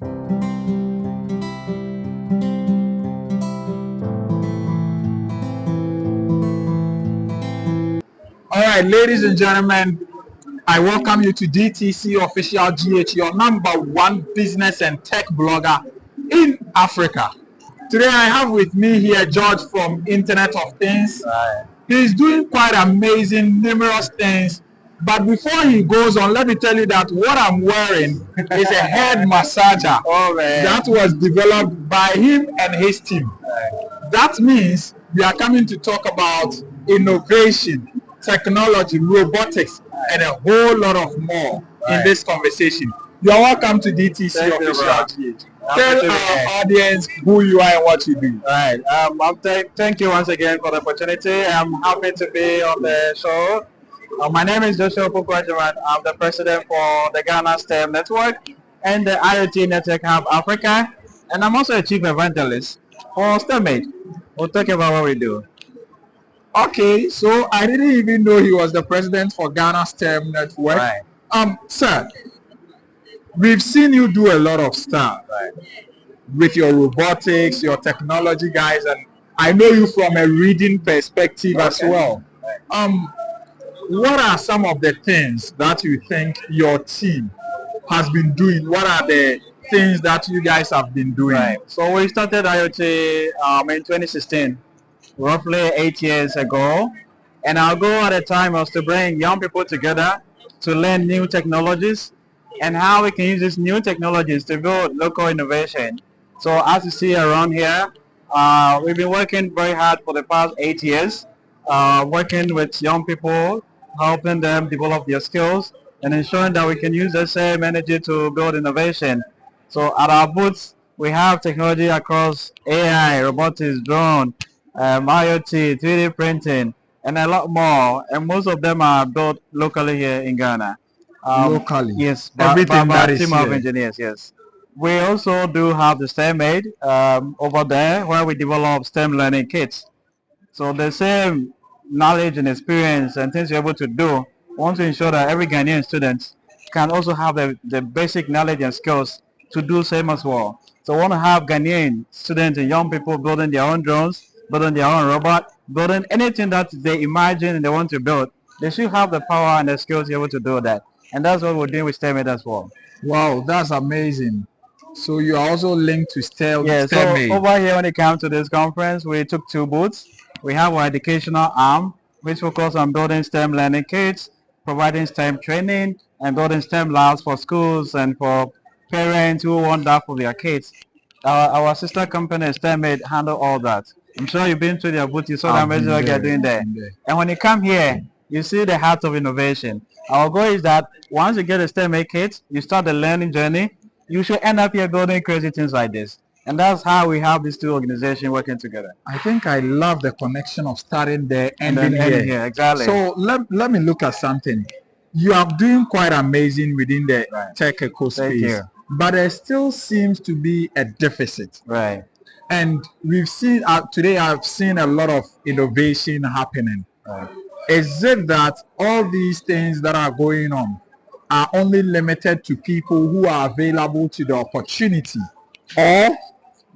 All right, ladies and gentlemen, I welcome you to DTC Official GH, your number one business and tech blogger in Africa. Today I have with me here George from Internet of Things. Right. He's doing quite amazing, numerous things. But before he goes on, let me tell you that what I'm wearing is a head massager that was developed by him and his team. Right. That means we are coming to talk about innovation, technology, robotics, and a whole lot of more in this conversation. You are welcome to DTC Official GH. Tell our audience who you are and what you do. Right. Thank you once again for the opportunity. I'm happy to be on the show. My name is Joshua Opoku Agyemang. I'm the president for the Ghana STEM Network and the IoTNetworkHub Africa. And I'm also a chief evangelist for STEM. We'll talk about what we do. Okay, so I didn't even know he was the president for Ghana STEM Network. Right. Sir, we've seen you do a lot of stuff with your robotics, your technology guys, and I know you from a reading perspective as well. What are some of the things that you think your team has been doing? What are the things that you guys have been doing? Right. So we started IoT in 2016, roughly 8 years ago. And our goal at the time was to bring young people together to learn new technologies and how we can use these new technologies to build local innovation. So as you see around here, we've been working very hard for the past 8 years, working with young people, helping them develop their skills and ensuring that we can use the same energy to build innovation. So at our booths, we have technology across AI, robotics, drone, IoT, 3D printing, and a lot more. And most of them are built locally here in Ghana. Locally? Yes, Everything by that a is team of engineers, yes. We also do have the STEM aid over there where we develop STEM learning kits. So the same knowledge and experience and things you're able to do, we want to ensure that every Ghanaian student can also have the basic knowledge and skills to do same as well. So we want to have Ghanaian students and young people building their own drones, building their own robot, building anything that they imagine and they want to build. They should have the power and the skills to be able to do that. And that's what we're doing with STEM aid as well. Wow, that's amazing. So you are also linked to STEM. Yeah, so STEM aid. over here when it comes to this conference, we took 2 booths. We have our educational arm, which focuses on building STEM learning kits, providing STEM training, and building STEM labs for schools and for parents who want that for their kids. Our sister company, STEM aid, handle all that. I'm sure you've been to their booth, you saw the amazing work they're doing there. And when you come here, you see the heart of innovation. Our goal is that once you get a STEM aid kit, you start the learning journey, you should end up here building crazy things like this. And that's how we have these 2 organizations working together. I think I love the connection of starting there and ending here. Exactly. So let me look at something. You are doing quite amazing within the tech ecospace, but there still seems to be a deficit. Right. And we've seen today I've seen a lot of innovation happening. Right. Is it that all these things that are going on are only limited to people who are available to the opportunity, or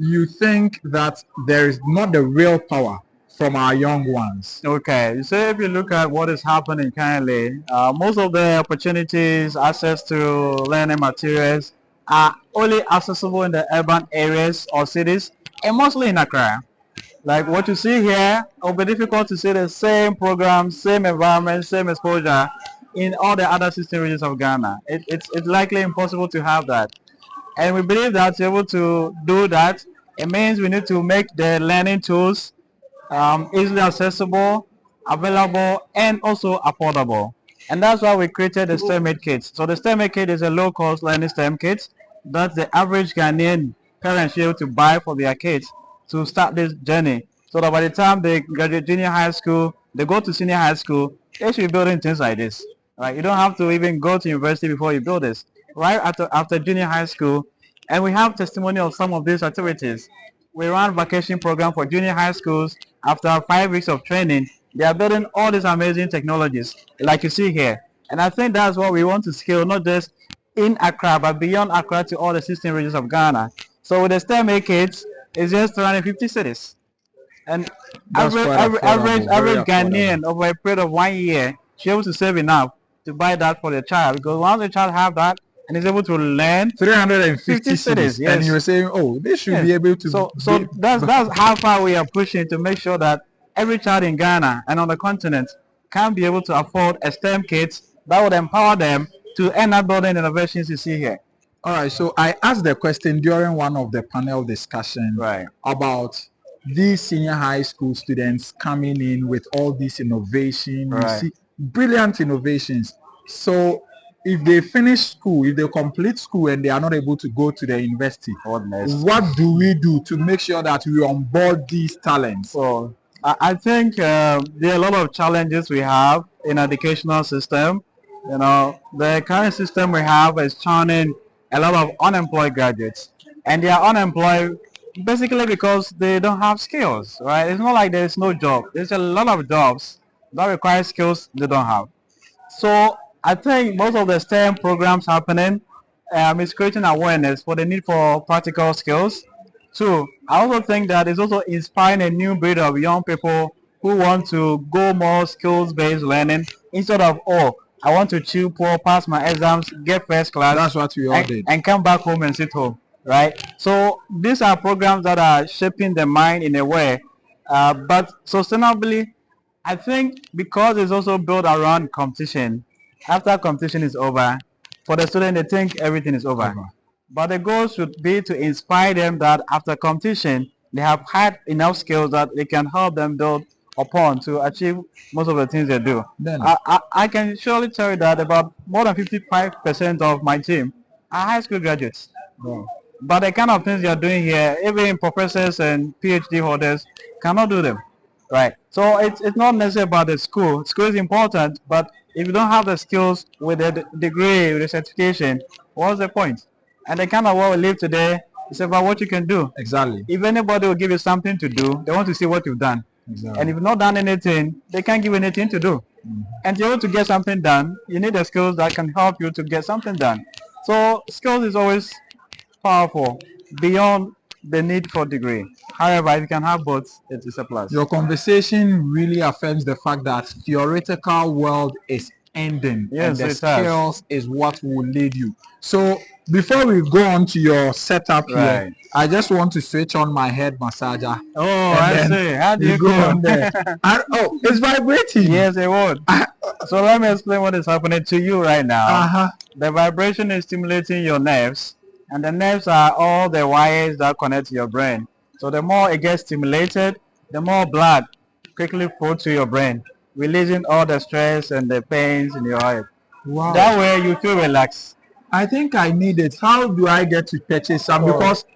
you think that there is not the real power from our young ones? Okay, so if you look at what is happening currently, most of the opportunities, access to learning materials are only accessible in the urban areas or cities, and mostly in Accra. Like what you see here, it will be difficult to see the same program, same environment, same exposure in all the other 16 regions of Ghana. It's likely impossible to have that. And we believe that to be able to do that, it means we need to make the learning tools easily accessible, available, and also affordable. And that's why we created the STEM aid kits. So the STEM aid kit is a low-cost learning STEM kit that the average Ghanaian parents should be able to buy for their kids to start this journey. So that by the time they graduate junior high school, they go to senior high school, they should be building things like this. Right? You don't have to even go to university before you build this. Right after junior high school, and we have testimony of some of these activities. We run vacation program for junior high schools. After 5 weeks of training, they are building all these amazing technologies like you see here. And I think that's what we want to scale, not just in Accra, but beyond Accra to all the 16 regions of Ghana. So with the STEM A kids, it's just 350 cities. And That's quite average affordable, very Ghanaian affordable. over a period of 1 year should be able to save enough to buy that for the child, because once the child have that and is able to learn 350 50 cities, cities, and yes. you're saying, oh, they should Yes. be able to. So that's how far we are pushing to make sure that every child in Ghana and on the continent can be able to afford a STEM kits that would empower them to end up building innovations you see here. All right, so I asked the question during one of the panel discussions Right. about these senior high school students coming in with all these innovation. You Right. see, brilliant innovations. So if they finish school, if they complete school and they are not able to go to the university, what do we do to make sure that we onboard these talents? So I think there are a lot of challenges we have in educational system. You know, the current system we have is churning a lot of unemployed graduates, and they are unemployed basically because they don't have skills, right? It's not like there is no job. There's a lot of jobs that require skills they don't have. So I think most of the STEM programs happening is creating awareness for the need for practical skills. Two, I also think that it's also inspiring a new breed of young people who want to go more skills-based learning instead of, oh, I want to chew poor, pass my exams, get first class. That's what we all did. And come back home and sit home, right? So these are programs that are shaping the mind in a way, but sustainably, I think because it's also built around competition. After competition is over, for the student, they think everything is over. But the goal should be to inspire them that after competition, they have had enough skills that they can help them build upon to achieve most of the things they do. Then, I can surely tell you that about more than 55% of my team are high school graduates. wow. But the kind of things you're doing here, even professors and PhD holders cannot do them. Right. So it's not necessarily about the school. School is important, but if you don't have the skills with the degree, with the certification, what's the point? And the kind of world we live today is about what you can do. Exactly. If anybody will give you something to do, they want to see what you've done. Exactly. And if you've not done anything, they can't give you anything to do. And to be able to get something done, you need the skills that can help you to get something done. So skills is always powerful beyond the need for degree. However, if you can have both, it is a plus. Your conversation really affirms the fact that theoretical world is ending, Yes, and the it has. skills is what will lead you. So before we go on to your setup here, Right. I just want to switch on my head massager. Oh, And I then see. How do we you go feel? on there. Oh, it's vibrating. Yes, it would. So let me explain what is happening to you right now. Uh-huh. The vibration is stimulating your nerves, and the nerves are all the wires that connect to your brain. So the more it gets stimulated, the more blood quickly flows to your brain, releasing all the stress and the pains in your head. Wow. That way you feel relaxed. I think I need it. How do I get to purchase some? Oh. Because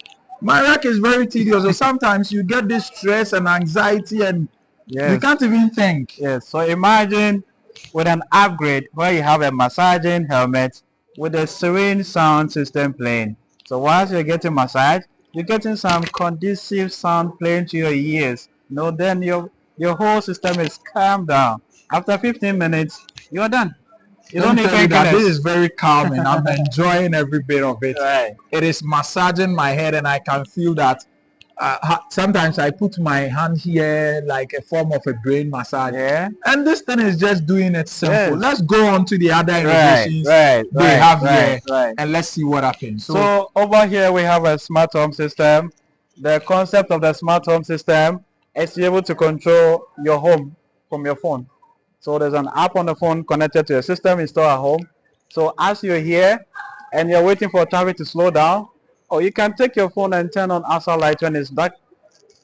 my work is very tedious. So sometimes you get this stress and anxiety and you Yes. can't even think. Yes. So imagine with an upgrade where you have a massaging helmet with a serene sound system playing. So whilst you're getting massage, you're getting some conducive sound playing to your ears. You know, then your whole system is calmed down. After 15 minutes, you're done. You Let don't me need tell you that this painkillers. is very calming. I'm enjoying every bit of it. Right. It is massaging my head, and I can feel that. Sometimes I put my hand here like a form of a brain massage. Yeah. And this thing is just doing it simple. Yes. Let's go on to the other Right. innovations Right. they have here, Right. and let's see what happens. So over here we have a smart home system. The concept of the smart home system is to be able to control your home from your phone. So there's an app on the phone connected to a system installed at home. So as you're here and you're waiting for traffic to slow down, or you can take your phone and turn on outside light when it's dark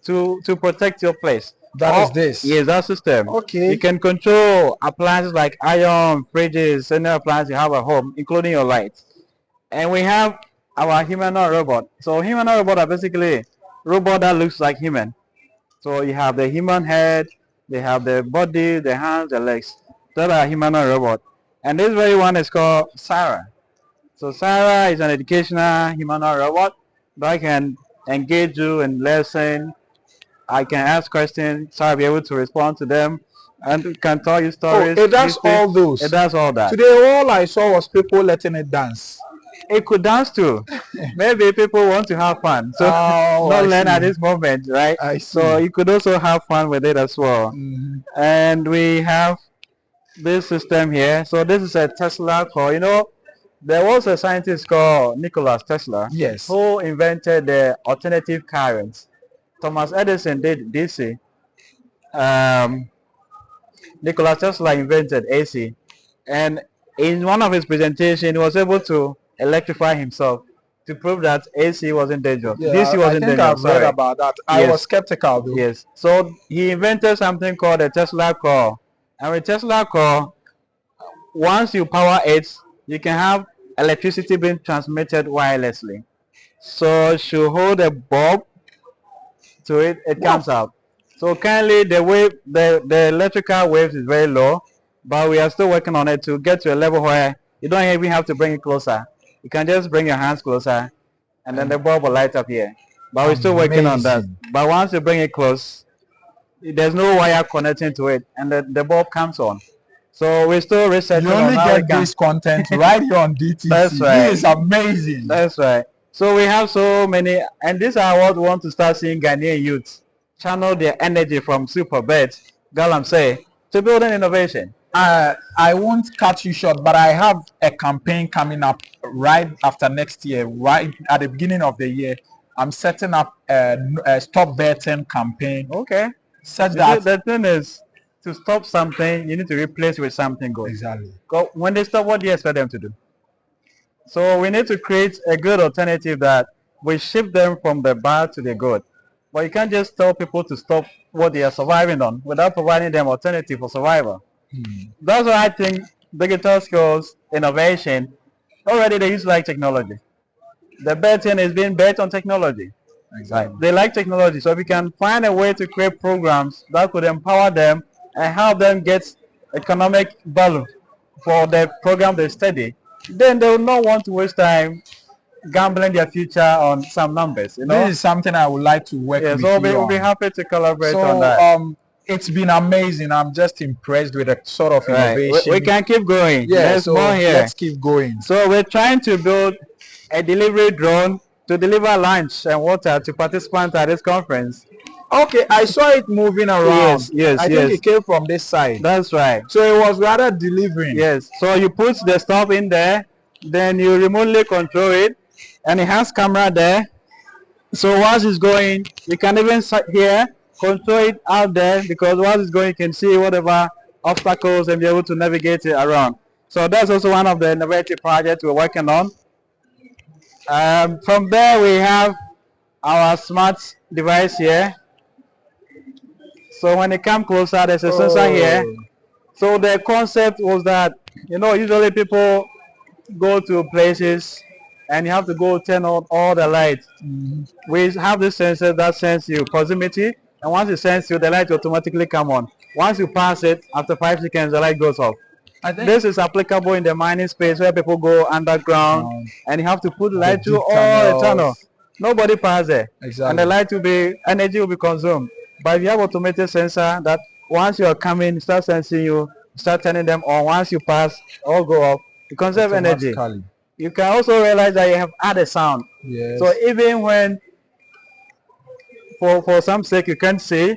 to protect your place. That is this. Yes, that system. Okay. You can control appliances like iron, fridges, any appliance you have at home, including your lights. And we have our humanoid robot. So humanoid robot are basically robot that looks like human. So you have the human head, they have the body, the hands, the legs. That are humanoid robot. And this very one is called Sarah. So Sarah is an educational humanoid robot that can engage you in lesson. I can ask questions, Sarah will be able to respond to them, and can tell you stories. it does history. all those. It does all that. Today, all I saw was people letting it dance. It could dance too. Maybe people want to have fun, so Oh, not I learn at see. this moment, right? I So see. you could also have fun with it as well. Mhm. And we have this system here. So this is a Tesla core. You know, there was a scientist called Nikola Tesla Yes. who invented the alternative currents. Thomas Edison did DC. Um, Nikola Tesla invented AC, and in one of his presentations, he was able to electrify himself to prove that AC wasn't dangerous. Yeah, DC I wasn't think I've dangerous. read Sorry. about that. I was Yes. skeptical though. Yes. So he invented something called a Tesla core, and with Tesla core, once you power it, you can have electricity being transmitted wirelessly. So you hold a bulb to it, it Wow. comes out. So currently the electrical waves is very low, but we are still working on it to get to a level where you don't even have to bring it closer. You can just bring your hands closer and then the bulb will light up here. But we're still working on that. Amazing. But once you bring it close, there's no wire connecting to it and the bulb comes on. So we're still researching You on only how we get can. this content right here on DTC. That's right. This is amazing. That's right. So we have so many, and these are what we want to start seeing Ghanaian youths channel their energy from super beds, Galamsey, to build an innovation. I won't cut you short, but I have a campaign coming up right after next year, right at the beginning of the year. I'm setting up a stop betting campaign. Okay. Such that The thing is, to stop something, you need to replace with something good. exactly. When they stop, what do you expect them to do? So we need to create a good alternative that we shift them from the bad to the good. But you can't just tell people to stop what they are surviving on without providing them alternative for survival. That's why I think digital skills, innovation, already they use like technology. The betting is being bet on technology. Exactly. They like technology. So if we can find a way to create programs that could empower them and help them get economic value for the program they study, then they will not want to waste time gambling their future on some numbers, you know? This is something I would like to work with So you we'll on. be happy to collaborate So on that. it's been amazing. I'm just impressed with the sort of Right. innovation. We can keep going. Yeah, There's so more here. let's keep going. So we're trying to build a delivery drone to deliver lunch and water to participants at this conference. Okay, I saw it moving around. Yes, I think it came from this side. That's right. So it was rather delivering. Yes. So you put the stuff in there, then you remotely control it, and it has camera there. So once it's going, you can even sit here, control it out there, because once it's going, you can see whatever obstacles and be able to navigate it around. So that's also one of the innovative projects we're working on. From there, we have our smart device here. So when it comes closer, there's a sensor here. So the concept was that, you know, usually people go to places and you have to go turn on all the lights. We have this sensor that sends you proximity, and once it sends you, the light will automatically come on. Once you pass it, after 5 seconds, the light goes off. I think This is applicable in the mining space where people go underground and you have to put light through deep all the tunnels. tunnel. Nobody passes there. Exactly. And the light will be, energy will be consumed. But if you have automated sensor that once you are coming, it starts sensing you, start turning them on. Once you pass, all go off. You conserve energy. automatically. You can also realize that you have added sound. Yes. So even when, for some sake, you can't see,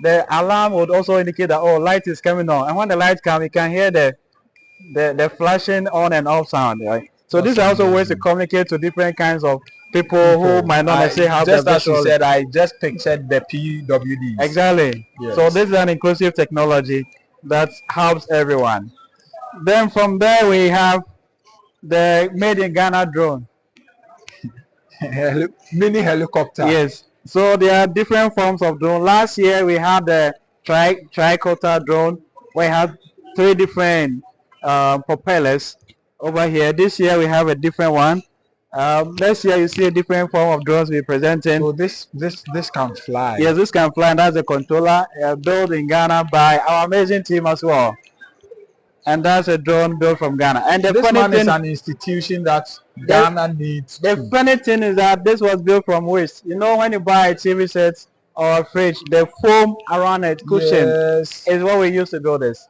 the alarm would also indicate that, oh, light is coming on. And when the light comes, you can hear the flashing on and off sound, right? So these are also ways to communicate to different kinds of people who might not necessarily have just the as you visual. said, I just pictured the PWDs. Exactly. Yes. So this is an inclusive technology that helps everyone. Then from there we have the made in Ghana drone. Mini helicopter. Yes. So there are different forms of drone. Last year we had the tricorder drone. We had 3 different propellers over here. This year we have a different one. Next year you see a different form of drones we're presenting. So this can fly. Yes, this can fly, and that's the controller built in Ghana by our amazing team as well. And that's a drone built from Ghana. And the This funny one thing, is an institution that Ghana needs. the funny thing is that this was built from waste. You know, when you buy a TV set or a fridge, the foam around it, cushion, Yes. is what we use to build this.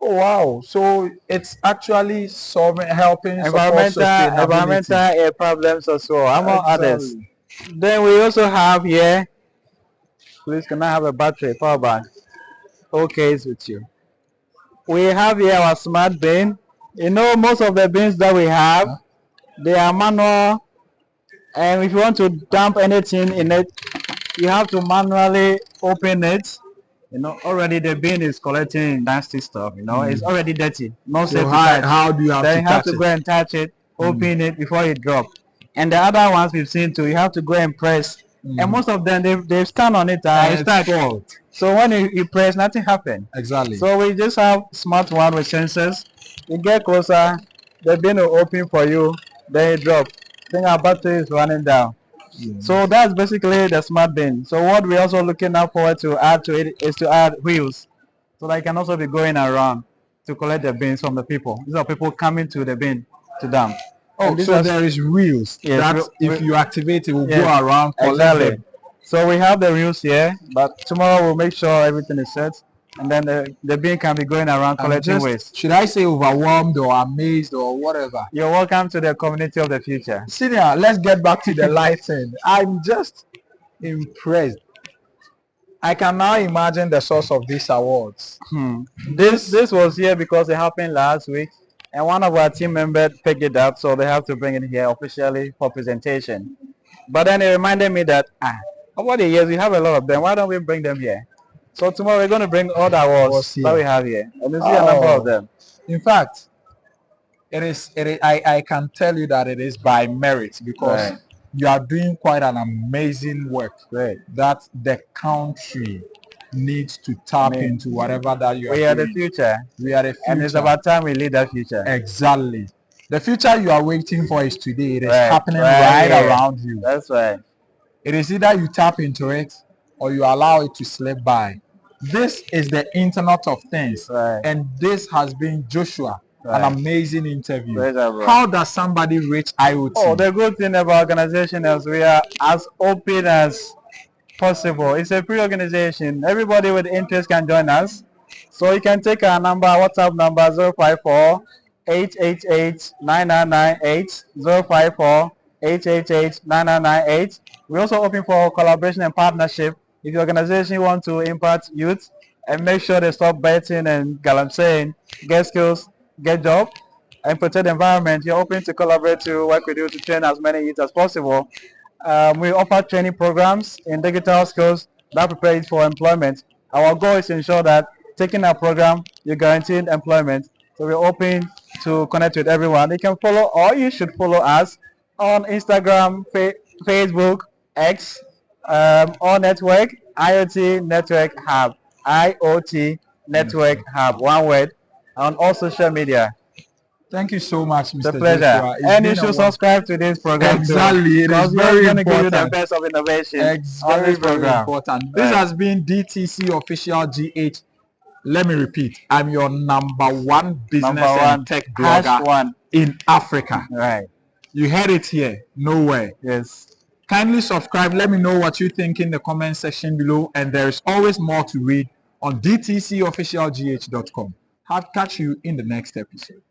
Oh, wow. So it's actually helping support environmental sustainability. problems as well, among others. Exactly. Then we also have here, please can I have a battery, power bank? Okay, it's with you. We have here our smart bin. You know, most of the bins that we have, they are manual, and if you want to dump anything in it, you have to manually open it. You know, already the bin is collecting nasty stuff. You know, it's already dirty, not So safe to touch. how do you have Then to you have touch to it? go and touch it, open it before it drop. And the other ones we've seen too, you have to go and press. And most of them, they stand on it and It's start. fault. So when you press, nothing happens. Exactly. So we just have smart one with sensors. You get closer, the bin will open for you, then it drop. Think our battery is running down. So that's basically the smart bin. So what we're also looking out forward to add to it is to add wheels. So that it can also be going around to collect the bins from the people. These are people coming to the bin to dump. Oh, so there is wheels that if you activate it will go around, collect exactly. them. So we have the wheels here, but tomorrow we'll make sure everything is set, and then the bin can be going around collecting waste. Should I say overwhelmed or amazed or whatever? You're welcome to the community of the future. Senior, let's get back to the lighting. I'm just impressed. I can now imagine the source of these awards. This was here because it happened last week, and one of our team members picked it up, so they have to bring it here officially for presentation. But then it reminded me that over the years we have a lot of them. Why don't we bring them here? So tomorrow we're going to bring all the awards that we have here, and you see a number of them. In fact, I can tell you that it is by merit because you are doing quite an amazing work that the country needs to tap into whatever that you are doing. We are the future. We are the future. And it's about time we lead that future. Exactly. The future you are waiting for is today. It is happening right around you. That's right. It is either you tap into it or you allow it to slip by. This is the Internet of Things. And this has been Joshua. An amazing interview. How does somebody reach IoT? Oh, the good thing about organization is we are as open as possible. It's a free organization. Everybody with interest can join us. So you can take our number, WhatsApp number 054 888 9998 054 888 9998. We're also open for collaboration and partnership. If your organization wants to impact youth and make sure they stop betting and saying, get skills, get job, and protect the environment, you're open to collaborate to work with you to train as many youth as possible. We offer training programs in digital skills that prepare you for employment. Our goal is to ensure that taking our program, you're guaranteed employment. So we're open to connect with everyone. You can follow, or you should follow us on Instagram, Facebook, X, or network, IoT Network Hub, IoT Network Hub, one word, on all social media. Thank you so much, Mr. It's a pleasure. And you should subscribe to this program. Exactly. It is very important. Give you the best of innovation on this program. Very important. This has been DTC Official GH. Let me repeat. I'm your number one business and tech blogger in Africa. Right. You heard it here. Nowhere. Yes. Kindly subscribe. Let me know what you think in the comment section below. And there is always more to read on dtcofficialgh.com. I'll catch you in the next episode.